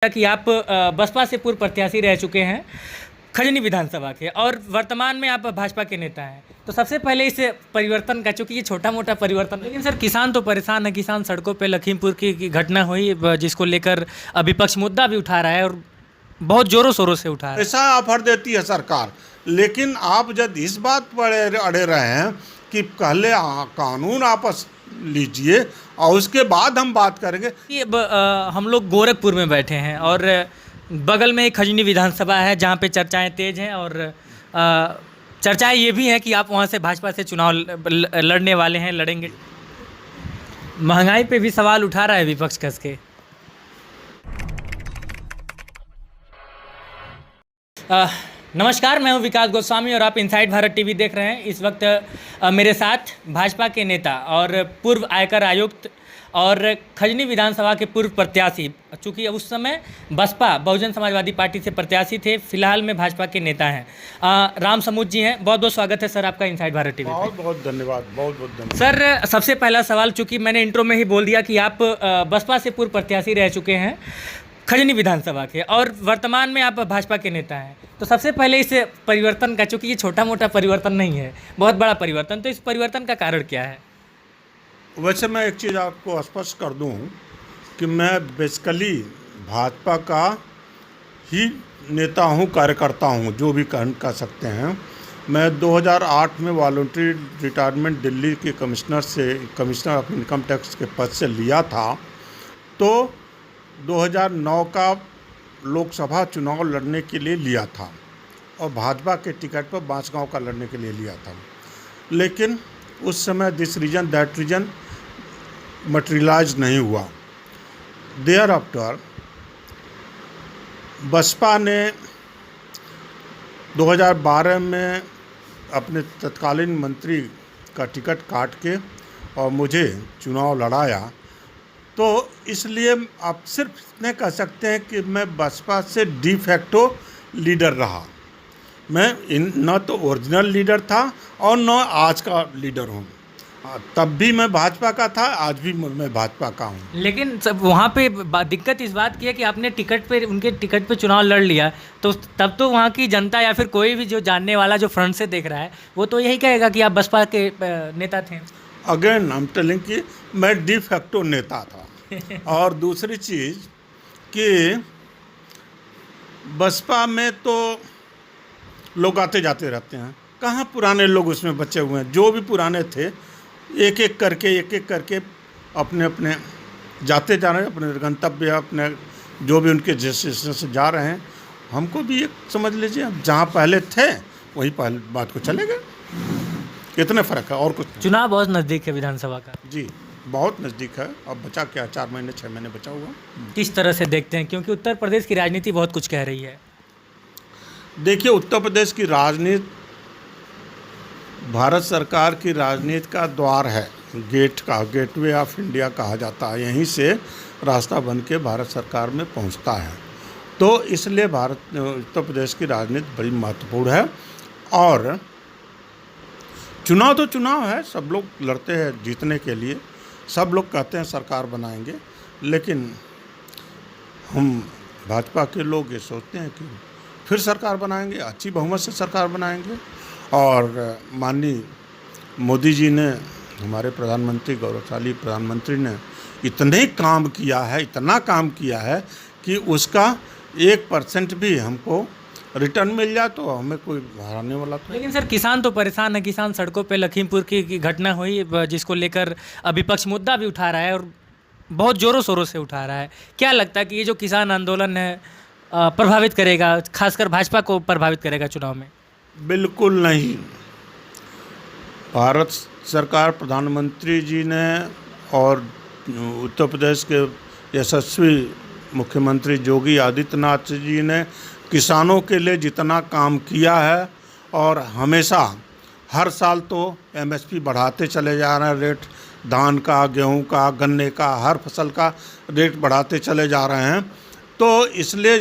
कि आप बसपा से पूर्व प्रत्याशी रह चुके हैं खजनी विधानसभा के और वर्तमान में आप भाजपा के नेता हैं। तो सबसे पहले इस परिवर्तन का, चूँकि ये छोटा मोटा परिवर्तन, लेकिन सर किसान तो परेशान है। किसान सड़कों पे लखीमपुर की घटना हुई जिसको लेकर विपक्ष मुद्दा भी उठा रहा है और बहुत ज़ोरों शोरों से उठा रहा है। ऐसा ऑफर देती है सरकार, लेकिन आप जब इस बात पर अड़े रहे हैं कि पहले कानून आपस लीजिए और उसके बाद हम बात करेंगे। ये हम लोग गोरखपुर में बैठे हैं और बगल में एक खजनी विधानसभा है जहाँ पे चर्चाएं तेज हैं और चर्चाएं ये भी हैं कि आप वहाँ से भाजपा से चुनाव लड़ने वाले हैं, लड़ेंगे। महंगाई पे भी सवाल उठा रहा है विपक्ष कस के। नमस्कार, मैं हूं विकास गोस्वामी और आप इनसाइड भारत टीवी देख रहे हैं। इस वक्त मेरे साथ भाजपा के नेता और पूर्व आयकर आयुक्त और खजनी विधानसभा के पूर्व प्रत्याशी, चूँकि उस समय बसपा बहुजन समाजवादी पार्टी से प्रत्याशी थे, फिलहाल में भाजपा के नेता हैं, राम समूद जी हैं। बहुत बहुत स्वागत है सर आपका इनसाइड भारत टीवी। बहुत बहुत धन्यवाद, बहुत बहुत धन्यवाद सर। सबसे पहला सवाल, चूँकि मैंने इंट्रो में ही बोल दिया कि आप बसपा से पूर्व प्रत्याशी रह चुके हैं खजनी विधानसभा के और वर्तमान में आप भाजपा के नेता हैं। तो सबसे पहले इस परिवर्तन का, चूँकि ये छोटा मोटा परिवर्तन नहीं है, बहुत बड़ा परिवर्तन, तो इस परिवर्तन का कारण क्या है? वैसे मैं एक चीज़ आपको स्पष्ट कर दूं कि मैं बेसिकली भाजपा का ही नेता हूं, कार्यकर्ता हूं, जो भी कह सकते हैं। मैं 2008 में वॉलंटरी रिटायरमेंट दिल्ली के कमिश्नर ऑफ इनकम टैक्स के पद से लिया था। तो 2009 का लोकसभा चुनाव लड़ने के लिए लिया था और भाजपा के टिकट पर बांसगांव का लड़ने के लिए लिया था, लेकिन उस समय this reason that reason materialise नहीं हुआ। देयर आफ्टर बसपा ने 2012 में अपने तत्कालीन मंत्री का टिकट काट के और मुझे चुनाव लड़ाया। तो इसलिए आप सिर्फ इतने कह सकते हैं कि मैं बसपा से डी फैक्टो लीडर रहा। मैं न तो ओरिजिनल लीडर था और न आज का लीडर हूँ। तब भी मैं भाजपा का था, आज भी मैं भाजपा का हूँ। लेकिन सब वहाँ पे दिक्कत इस बात की है कि आपने उनके टिकट पे चुनाव लड़ लिया, तो तब तो वहाँ की जनता या फिर कोई भी जो जानने वाला जो फ्रंट से देख रहा है वो तो यही कहेगा कि आप बसपा के नेता थे। अगेन आई एम टेलिंग कि मैं डी फैक्टो नेता था। और दूसरी चीज़ कि बसपा में तो लोग आते जाते रहते हैं, कहाँ पुराने लोग उसमें बचे हुए हैं। जो भी पुराने थे एक एक करके अपने अपने जाते जा रहे हैं, अपने गंतव्य, अपने जो भी उनके डेस्टिनेशन से जा रहे हैं। हमको भी एक समझ लीजिए, अब जहाँ पहले थे वही पहले बात को चले गए। कितने फ़र्क है और कुछ। चुनाव बहुत नज़दीक है विधानसभा का। जी बहुत नज़दीक है, अब बचा क्या, 4 महीने 6 महीने बचा हुआ। किस तरह से देखते हैं, क्योंकि उत्तर प्रदेश की राजनीति बहुत कुछ कह रही है। देखिए, उत्तर प्रदेश की राजनीति भारत सरकार की राजनीति का द्वार है, गेटवे ऑफ इंडिया कहा जाता है। यहीं से रास्ता बन के भारत सरकार में पहुंचता है। तो इसलिए उत्तर प्रदेश की राजनीति बड़ी महत्वपूर्ण है। और चुनाव तो चुनाव है, सब लोग लड़ते हैं जीतने के लिए, सब लोग कहते हैं सरकार बनाएंगे, लेकिन हम भाजपा के लोग ये सोचते हैं कि फिर सरकार बनाएंगे, अच्छी बहुमत से सरकार बनाएंगे। और माननीय मोदी जी ने, हमारे प्रधानमंत्री, गौरवशाली प्रधानमंत्री ने इतना काम किया है कि उसका 1% भी हमको रिटर्न मिल जाए तो हमें कोई हराने वाला तो। लेकिन सर किसान तो परेशान है। किसान सड़कों पे लखीमपुर की घटना हुई जिसको लेकर विपक्ष मुद्दा भी उठा रहा है और बहुत ज़ोरों शोरों से उठा रहा है। क्या लगता है कि ये जो किसान आंदोलन है प्रभावित करेगा, खासकर भाजपा को प्रभावित करेगा चुनाव में? बिल्कुल नहीं। भारत सरकार, प्रधानमंत्री जी ने और उत्तर प्रदेश के यशस्वी मुख्यमंत्री योगी आदित्यनाथ जी ने किसानों के लिए जितना काम किया है, और हमेशा हर साल तो एमएसपी बढ़ाते चले जा रहे हैं, रेट धान का, गेहूं का, गन्ने का, हर फसल का रेट बढ़ाते चले जा रहे हैं। तो इसलिए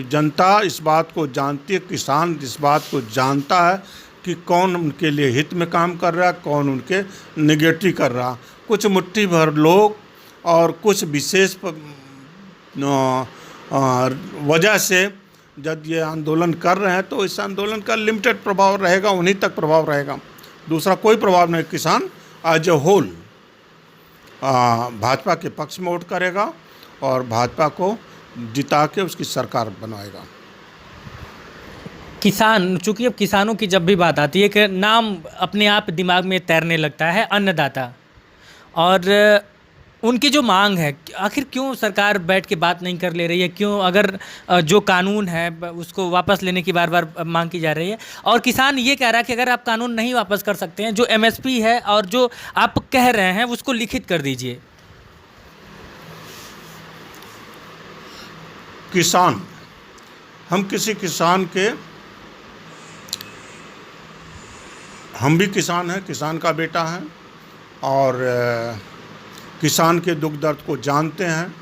जनता इस बात को जानती है, किसान इस बात को जानता है कि कौन उनके लिए हित में काम कर रहा है, कौन उनके निगेटिव कर रहा। कुछ मुट्ठी भर लोग और कुछ विशेष वजह से जब ये आंदोलन कर रहे हैं तो इस आंदोलन का लिमिटेड प्रभाव रहेगा, उन्हीं तक प्रभाव रहेगा, दूसरा कोई प्रभाव नहीं। किसान एज ए होल भाजपा के पक्ष में वोट करेगा और भाजपा को जिता के उसकी सरकार बनवाएगा। किसान, चूंकि अब किसानों की जब भी बात आती है कि नाम अपने आप दिमाग में तैरने लगता है अन्नदाता, और उनकी जो मांग है, आखिर क्यों सरकार बैठ के बात नहीं कर ले रही है? क्यों, अगर जो कानून है उसको वापस लेने की बार बार मांग की जा रही है, और किसान ये कह रहा है कि अगर आप कानून नहीं वापस कर सकते हैं, जो एमएसपी है और जो आप कह रहे हैं उसको लिखित कर दीजिए। किसान, हम किसी किसान के, हम भी किसान हैं, किसान का बेटा है और किसान के दुख दर्द को जानते हैं।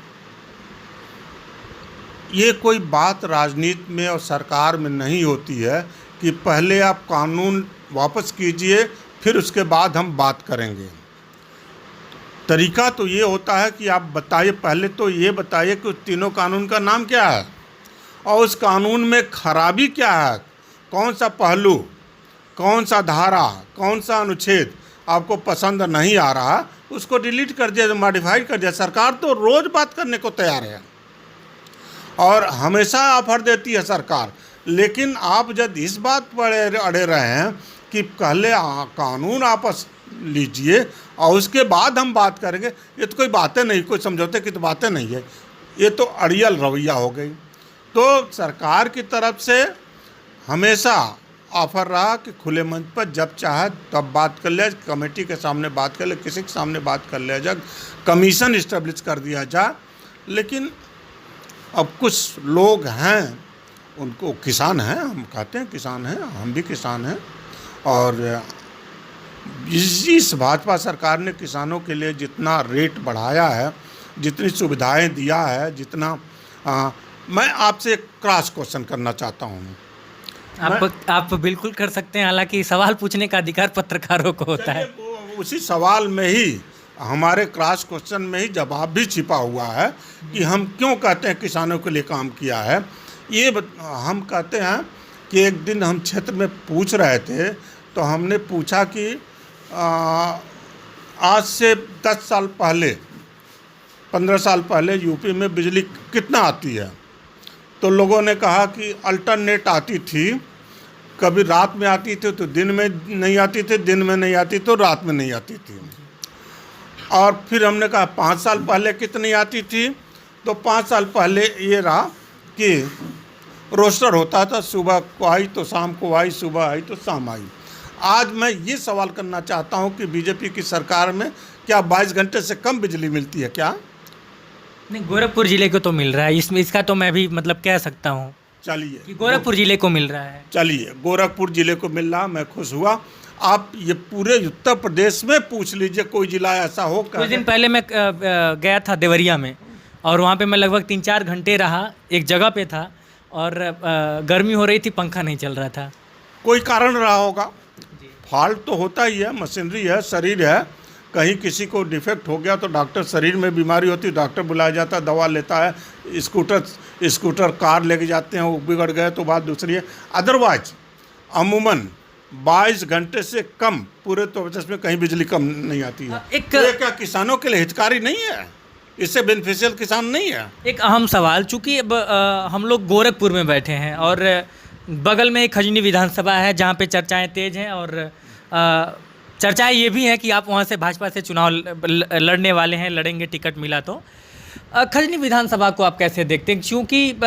ये कोई बात राजनीति में और सरकार में नहीं होती है कि पहले आप कानून वापस कीजिए फिर उसके बाद हम बात करेंगे। तरीका तो ये होता है कि आप बताइए, पहले तो ये बताइए कि उस तीनों कानून का नाम क्या है और उस कानून में खराबी क्या है, कौन सा पहलू, कौन सा धारा, कौन सा अनुच्छेद आपको पसंद नहीं आ रहा, उसको डिलीट कर दिया, मॉडिफाइड कर दिया। सरकार तो रोज़ बात करने को तैयार है और हमेशा ऑफर देती है सरकार, लेकिन आप जब इस बात पर अड़े रहे हैं कि पहले कानून वापस लीजिए और उसके बाद हम बात करेंगे, ये तो कोई बातें नहीं, कोई समझौते की तो बातें नहीं है, ये तो अड़ियल रवैया हो गई। तो सरकार की तरफ से हमेशा ऑफर रहा कि खुले मंच पर जब चाहे तब बात कर लिया, कमेटी के सामने बात कर ले, किसी के सामने बात कर लिया जाए, कमीशन इस्टेब्लिश कर दिया जाए। लेकिन अब कुछ लोग हैं, उनको किसान हैं, हम कहते हैं किसान हैं, हम भी किसान हैं, और इस भाजपा सरकार ने किसानों के लिए जितना रेट बढ़ाया है, जितनी सुविधाएं दिया है, जितना मैं आपसे एक क्रॉस क्वेश्चन करना चाहता हूँ। आप बिल्कुल कर सकते हैं, हालांकि सवाल पूछने का अधिकार पत्रकारों को होता है। उसी सवाल में ही, हमारे क्रॉस क्वेश्चन में ही जवाब भी छिपा हुआ है कि हम क्यों कहते हैं किसानों के लिए काम किया है। ये हम कहते हैं कि एक दिन हम क्षेत्र में पूछ रहे थे तो हमने पूछा कि आज से 10 साल पहले, 15 साल पहले यूपी में बिजली कितना आती है, तो लोगों ने कहा कि अल्टरनेट आती थी, कभी रात में आती थी तो दिन में नहीं आती थी, दिन में नहीं आती तो रात में नहीं आती थी। और फिर हमने कहा 5 साल पहले कितनी आती थी, तो 5 साल पहले ये रहा कि रोस्टर होता था, सुबह को आई तो शाम को आई, सुबह आई तो शाम आई। आज मैं ये सवाल करना चाहता हूँ कि बीजेपी की सरकार में क्या 22 घंटे से कम बिजली मिलती है क्या? नहीं, गोरखपुर जिले को तो मिल रहा है, इसमें इसका तो मैं भी मतलब कह सकता हूँ। चलिए, कि गोरखपुर जिले को मिल रहा है। चलिए, गोरखपुर जिले को मिल रहा, मैं खुश हुआ। आप ये पूरे उत्तर प्रदेश में पूछ लीजिए, कोई जिला ऐसा हो। कुछ दिन पहले मैं गया था देवरिया में, और वहाँ पे मैं लगभग 3-4 घंटे रहा, एक जगह पे था, और गर्मी हो रही थी, पंखा नहीं चल रहा था। कोई कारण रहा होगा, फॉल्ट तो होता ही है, मशीनरी है, शरीर है, कहीं किसी को डिफेक्ट हो गया तो डॉक्टर, शरीर में बीमारी होती है, डॉक्टर बुलाया जाता है, दवा लेता है, स्कूटर कार लेके जाते हैं, वो बिगड़ गए तो बात दूसरी है। अदरवाइज अमूमन 22 घंटे से कम पूरे उत्तर प्रदेश में कहीं बिजली कम नहीं आती है। तो ये क्या किसानों के लिए हितकारी नहीं है? इससे बेनिफिशियल किसान नहीं है? एक अहम सवाल, चूँकि अब हम लोग गोरखपुर में बैठे हैं और बगल में एक खजनी विधानसभा है जहाँ पे चर्चाएं तेज हैं, और चर्चाएं ये भी हैं कि आप वहाँ से भाजपा से चुनाव लड़ने वाले हैं, लड़ेंगे, टिकट मिला तो। खजनी विधानसभा को आप कैसे देखते हैं? क्योंकि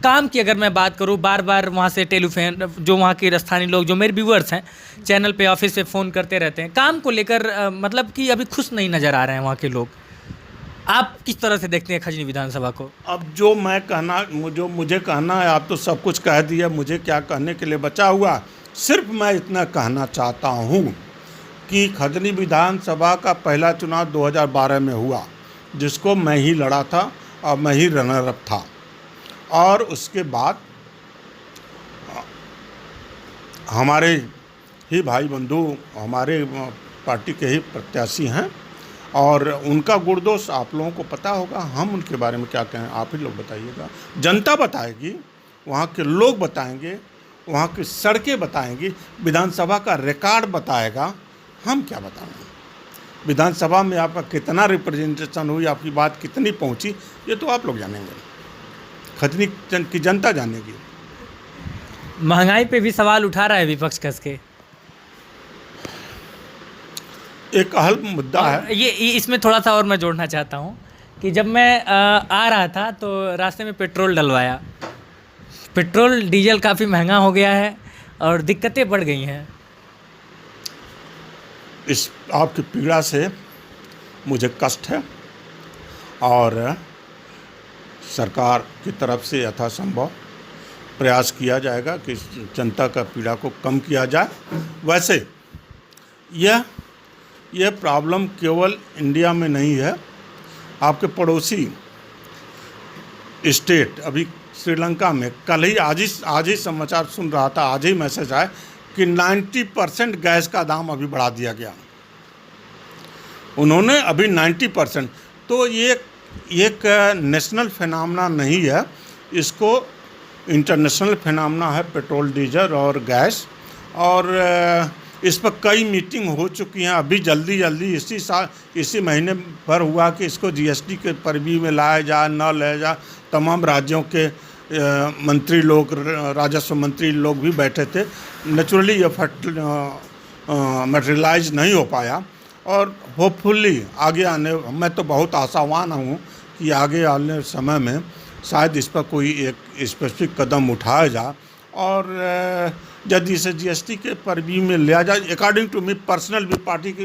काम की अगर मैं बात करूँ, बार बार वहाँ से टेलीफोन, जो वहाँ के स्थानीय लोग, जो मेरे व्यूअर्स हैं चैनल पे, ऑफिस पे फ़ोन करते रहते हैं, काम को लेकर मतलब कि अभी खुश नहीं नज़र आ रहे हैं वहाँ के लोग। आप किस तरह से देखते हैं खजनी विधानसभा को? अब जो मैं कहना, जो मुझे कहना है, आप तो सब कुछ कह दिया, मुझे क्या कहने के लिए बचा हुआ? सिर्फ मैं इतना कहना चाहता हूँ कि खजनी विधानसभा का पहला चुनाव 2012 में हुआ, जिसको मैं ही लड़ा था और मैं ही रनर अप था, और उसके बाद हमारे ही भाई बंधु, हमारे पार्टी के ही प्रत्याशी हैं, और उनका गुणदोष आप लोगों को पता होगा, हम उनके बारे में क्या कहें, आप ही लोग बताइएगा। जनता बताएगी, वहाँ के लोग बताएंगे, वहाँ की सड़कें बताएंगी, विधानसभा का रिकॉर्ड बताएगा, हम क्या बताएंगे। विधानसभा में आपका कितना रिप्रेजेंटेशन हुई, आपकी बात कितनी पहुँची, ये तो आप लोग जानेंगे, खजनी की जनता जानेगी। महंगाई पे भी सवाल उठा रहा है विपक्ष कस के। एक अहम मुद्दा है। ये इसमें थोड़ा सा और मैं जोड़ना चाहता हूँ कि जब मैं आ रहा था तो रास्ते में पेट्रोल डलवाया, पेट्रोल डीजल काफ़ी महंगा हो गया है और दिक्कतें बढ़ गई हैं। इस आपकी पीड़ा से मुझे कष्ट है और सरकार की तरफ से यथासंभव प्रयास किया जाएगा कि जनता का पीड़ा को कम किया जाए। वैसे यह प्रॉब्लम केवल इंडिया में नहीं है, आपके पड़ोसी स्टेट, अभी श्रीलंका में कल ही आज ही समाचार सुन रहा था, आज ही मैसेज आया कि 90% गैस का दाम अभी बढ़ा दिया गया उन्होंने, अभी 90%। तो ये एक नेशनल फिनोमेना नहीं है, इसको इंटरनेशनल फिनोमेना है, पेट्रोल डीजल और गैस। और इस पर कई मीटिंग हो चुकी हैं। अभी जल्दी इसी महीने भर हुआ कि इसको जीएसटी के परवी में लाया जाए, न लाया जाए। तमाम राज्यों के मंत्री लोग, राजस्व मंत्री लोग भी बैठे थे। नेचुरली ये मटेरियलाइज नहीं हो पाया और होपफुली आगे आने, मैं तो बहुत आशावान हूँ कि आगे आने समय में शायद इस पर कोई एक स्पेसिफिक कदम उठाया जाए और यदि इसे जीएसटी के परवी में लिया जाए। अकॉर्डिंग टू मी पर्सनल भी, पार्टी के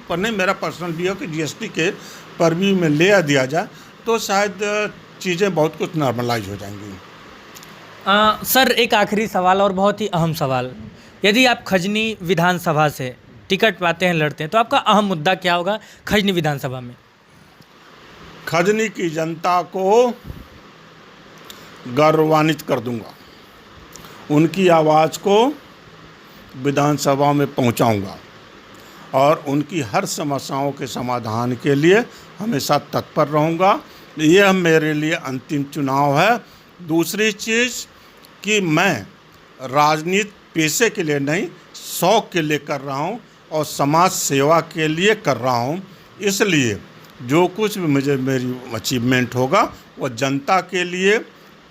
पर नहीं, मेरा पर्सनल भी है कि जीएसटी के परवी में ले दिया जाए तो शायद चीज़ें बहुत कुछ नॉर्मलाइज हो जाएंगी। सर एक आखिरी सवाल और बहुत ही अहम सवाल, यदि आप खजनी विधानसभा से टिकट पाते हैं, लड़ते हैं, तो आपका अहम मुद्दा क्या होगा खजनी विधानसभा में? खजनी की जनता को गौरवान्वित कर दूंगा, उनकी आवाज़ को विधानसभा में पहुंचाऊंगा और उनकी हर समस्याओं के समाधान के लिए हमेशा तत्पर रहूंगा। यह मेरे लिए अंतिम चुनाव है। दूसरी चीज़ कि मैं राजनीति पेशे के लिए नहीं, शौक़ के लिए कर रहा हूं और समाज सेवा के लिए कर रहा हूं। इसलिए जो कुछ भी मेरी अचीवमेंट होगा वो जनता के लिए,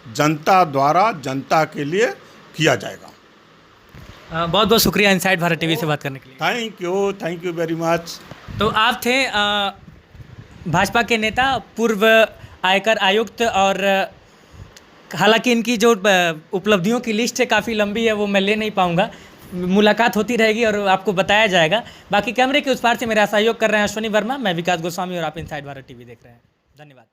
जनता द्वारा, जनता के लिए किया जाएगा। बहुत बहुत शुक्रिया इनसाइड भारत टीवी से बात करने के लिए। Thank you very much. तो आप थे भाजपा के नेता, पूर्व आयकर आयुक्त, और हालांकि इनकी जो उपलब्धियों की लिस्ट है काफ़ी लंबी है, वो मैं ले नहीं पाऊंगा। मुलाकात होती रहेगी और आपको बताया जाएगा। बाकी कैमरे के उस पार से मेरा सहयोग कर रहे हैं अश्वनी वर्मा, मैं विकास गोस्वामी और आप इनसाइड भारत टीवी देख रहे हैं। धन्यवाद।